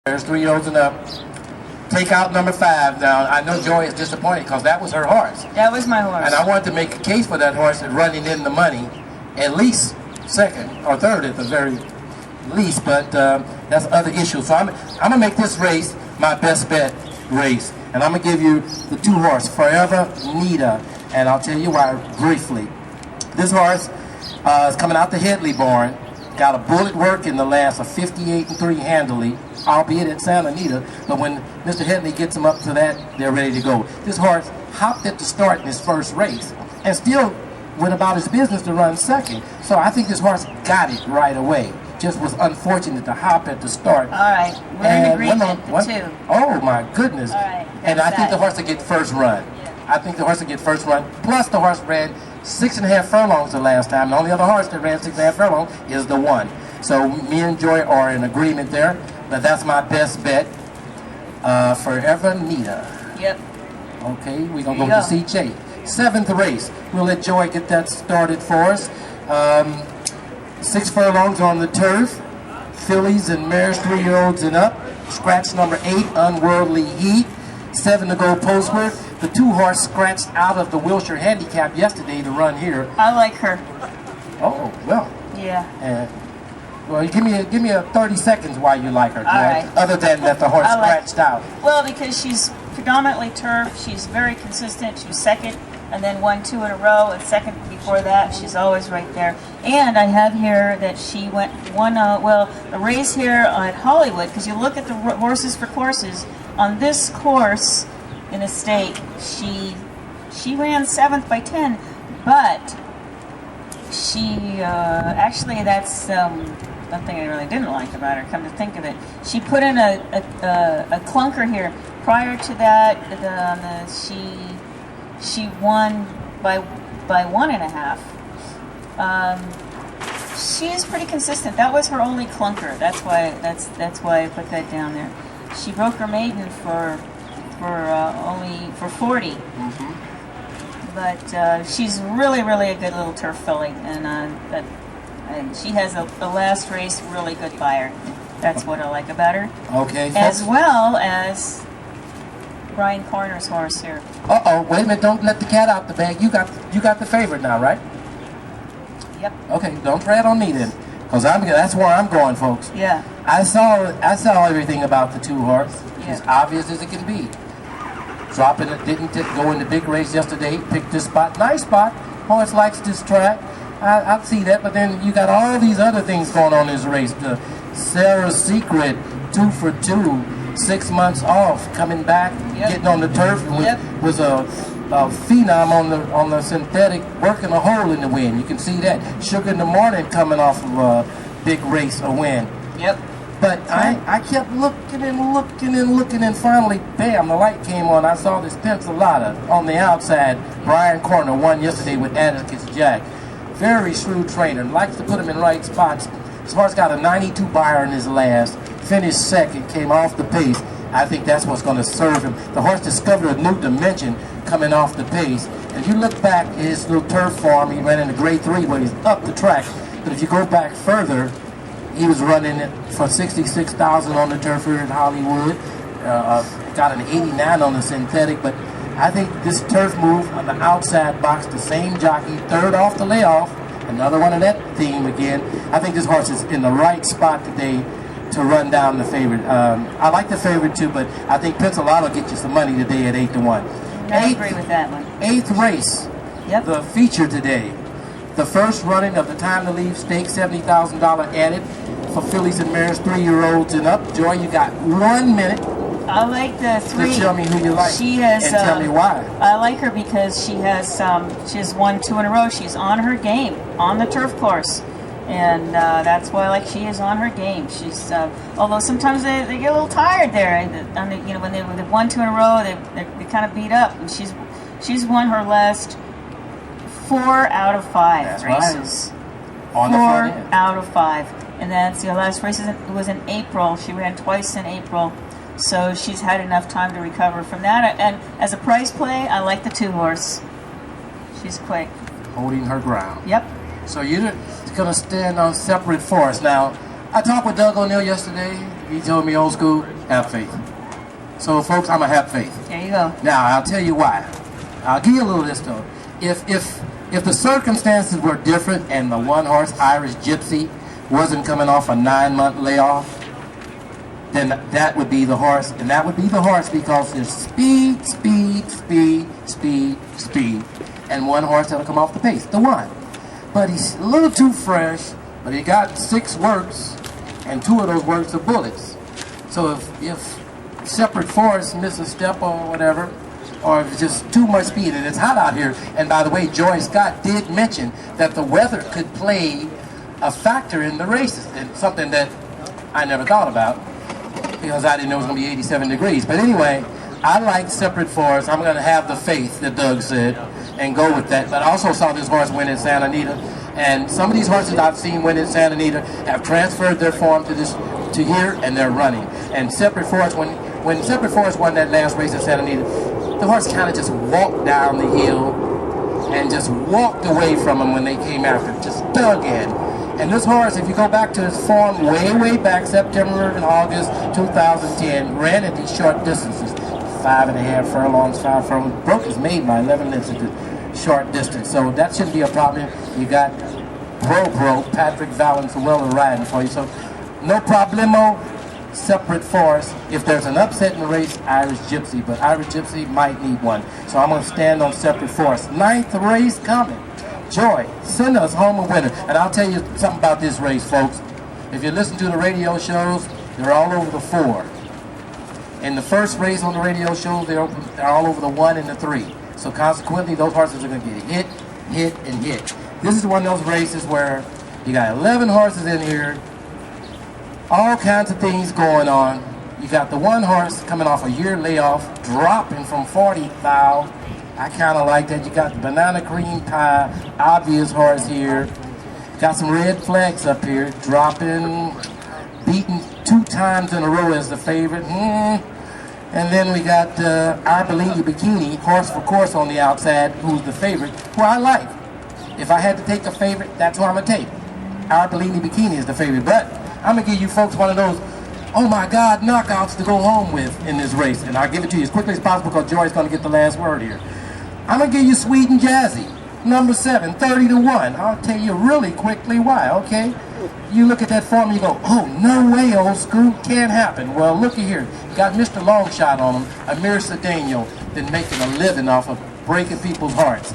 There's 3-year-olds and up. Take out number 5 now. I know Joy is disappointed because that was her horse. That was my horse. And I wanted to make a case for that horse and running in the money, at least second or third at the very least, but that's other issue. So I'm going to make this race my best bet race. And I'm going to give you the 2 horse, Forever Nita. And I'll tell you why briefly. This horse is coming out the Headley barn. Got a bullet work in the last of 58-3 handily, albeit at Santa Anita. But when Mr. Headley gets him up to that, they're ready to go. This horse hopped at the start in his first race and still went about his business to run second. So I think this horse got it right away. Just was unfortunate to hop at the start. All right, we're in agreement, too. Oh, my goodness. All right. And I think the horse will get first run. Yeah. I think the horse will get first run. Plus, the horse ran 6.5 furlongs the last time. The only other horse that ran 6.5 furlongs is the one. So me and Joy are in agreement there. But that's my best bet. Forever Nita. Yep. Okay, we're going to go to CJ. 7th race. We'll let Joy get that started for us. 6 furlongs on the turf. Fillies and mares, 3-year-olds and up. Scratch number 8, Unworldly Heat. 7 to go postward. The 2 horse scratched out of the Wilshire Handicap yesterday to run here. I like her. Oh, well. Yeah. Well, give me a 30 seconds why you like her, Joy. Right. Other than that the horse scratched out. Well, because she's predominantly turf. She's very consistent. She was second and then won 2 in a row, and second before that. She's always right there. And I have here that she won a race here at Hollywood, because you look at the horses for courses. On this course in a stake, she ran 7th by 10, but she actually, that's one thing I really didn't like about her, come to think of it. She put in a clunker here. Prior to that, she won by 1.5. She is pretty consistent. That was her only clunker. That's why I put that down there. She broke her maiden for 40. Mm-hmm. But she's really a good little turf filly, and she has a last race really good by her. That's what I like about her. Okay. As well as Brian Corner's horse here. Wait a minute, don't let the cat out the bag. You got the favorite now, right? Yep. Okay, don't tread on me then, because that's where I'm going, folks. Yeah. I saw everything about the 2 horse. As obvious as it can be. Dropping it, didn't go in the big race yesterday, picked this spot, nice spot. Horse likes this track. I see that, but then you got all these other things going on in this race. The Sarah's Secret, 2 for 2, 6 months off, coming back, getting on the turf, was a phenom on the synthetic, working a hole in the wind. You can see that. Sugar in the Morning coming off of a big race, a win. Yep. But I kept looking and finally, bam, the light came on. I saw this Pensalata on the outside. Brian Corner won yesterday with Atticus Jack. Very shrewd trainer, likes to put him in right spots. This horse got a 92 buyer in his last, finished second, came off the pace. I think that's what's going to serve him. The horse discovered a new dimension coming off the pace. And you look back at his little turf farm, he ran in a grade 3 where he's up the track. But if you go back further, he was running it for $66,000 on the turf here in Hollywood. Got an 89 on the synthetic, but I think this turf move on the outside box, the same jockey, 3rd off the layoff, another one of that theme again. I think this horse is in the right spot today to run down the favorite. I like the favorite too, but I think Pensalata will get you some money today at 8-1. I agree with that one. 8th race, the feature today. The first running of the Time to Leave stake, $70,000 added for fillies and mares, 3-year-olds and up. Joy, you got 1 minute. I like the 3. So tell me who you like. She has, and tell me why. I like her because she has won 2 in a row. She's on her game on the turf course, and that's why I like she is on her game. She's although sometimes they get a little tired there. When they've won 2 in a row, they kind of beat up. And she's won her last 4 out of 5 that's races. Right. On 4 the front end. out of 5, and that's the last race was in April. She ran twice in April. So she's had enough time to recover from that. And as a price play, I like the 2 horse. She's quick. Holding her ground. Yep. So you're going to stand on separate for us. Now, I talked with Doug O'Neill yesterday, He told me old school, have faith. So folks, I'm going to have faith. There you go. Now, I'll tell you why. I'll give you a little of this though. If the circumstances were different and the one horse Irish Gypsy wasn't coming off a 9-month layoff, then that would be the horse, and that would be the horse because there's speed, and one horse that'll come off the pace, the one. But he's a little too fresh, but he got 6 works, and 2 of those works are bullets. So if Separate Force miss a step or whatever, or if it's just too much speed, and it's hot out here, and by the way, Joy Scott did mention that the weather could play a factor in the races, and something that I never thought about, because I didn't know it was going to be 87 degrees. But anyway, I like Separate Force. I'm going to have the faith that Doug said and go with that. But I also saw this horse win at Santa Anita. And some of these horses I've seen win at Santa Anita have transferred their form to here, and they're running. And Separate Force, when Separate Force won that last race at Santa Anita, the horse kind of just walked down the hill and just walked away from him when they came after him, just dug in. And this horse, if you go back to his form way back, September and August 2010, ran at these short distances, 5.5 furlongs, 5 furlongs, broke his maiden by 11 lengths at the short distance. So that shouldn't be a problem. You got Pro Patrick Valenzuela riding for you. So no problemo, Separate Force. If there's an upset in the race, Irish Gypsy, but Irish Gypsy might need one. So I'm going to stand on Separate Force. 9th race coming. Joy, send us home a winner. And I'll tell you something about this race, folks. If you listen to the radio shows, they're all over the 4. In the first race on the radio shows, they're all over the 1 and the 3. So consequently, those horses are going to get hit, and hit. This is one of those races where you got 11 horses in here, all kinds of things going on. You got the one horse coming off a year layoff, dropping from 40 thou. I kind of like that. You got the Banana Cream Pie, obvious horse here. Got some red flags up here, dropping, beaten 2 times in a row as the favorite. And then we got Our Bellini Bikini, horse for course on the outside, who's the favorite, who I like. If I had to take a favorite, that's who I'm going to take. Our Bellini Bikini is the favorite. But I'm going to give you folks one of those, oh my God, knockouts to go home with in this race. And I'll give it to you as quickly as possible because Joy's going to get the last word here. I'm going to give you Sweet and Jazzy, number 7, 30 to 1. I'll tell you really quickly why, okay? You look at that form and you go, oh, no way, old school, can't happen. Well, looky here. Got Mr. Longshot on him, Amir Cedeno, been making a living off of breaking people's hearts.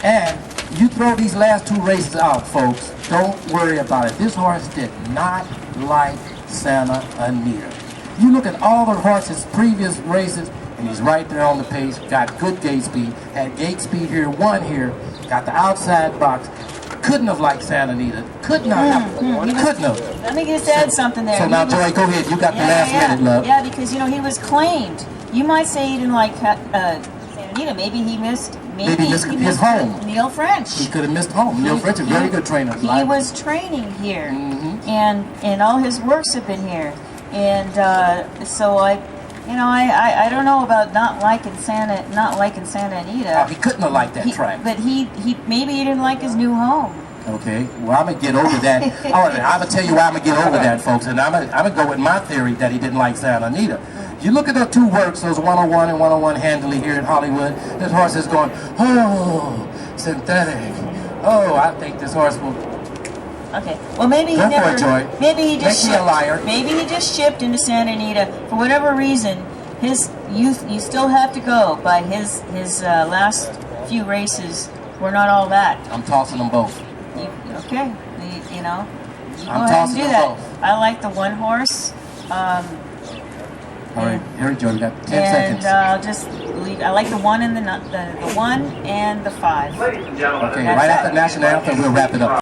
And you throw these last 2 races out, folks, don't worry about it. This horse did not like Santa Anita. You look at all the horses' previous races, and he's right there on the pace, got good gate speed, had gate speed here, 1 here, got the outside box. Couldn't have liked Santa Anita. Could not have. Couldn't have. Let me just add something there. So now, Joy, go ahead. You got the last minute, love. Yeah, because, he was claimed. You might say he didn't like Santa Anita. Maybe he missed his home. Neil French. He could have missed home. Neil French is a very good trainer. He was training here, and all his works have been here. And so I don't know about not liking Santa Anita. Oh, he couldn't have liked that track. But he maybe he didn't like his new home. Okay, well, I'm going to get over that. All right, I'm going to tell you why I'm going to get over that, folks. And I'm going to go with my theory that he didn't like Santa Anita. You look at the 2 works, those 101 and 101 handily here in Hollywood. This horse is going, oh, synthetic. Oh, I think this horse will... Okay. Well, maybe he Go never. for it, Joy. Maybe he just Make me a liar. Maybe he just shipped into Santa Anita for whatever reason. You still have to go by his last few races. Were not all that. I'm tossing them both. Okay. You go I'm ahead tossing and do them that. both. I like the 1 horse. All right, here we go. We got 10 seconds. And just leave. I like the 1 and the 1 and the 5. Okay, right after the national anthem, we'll wrap it up.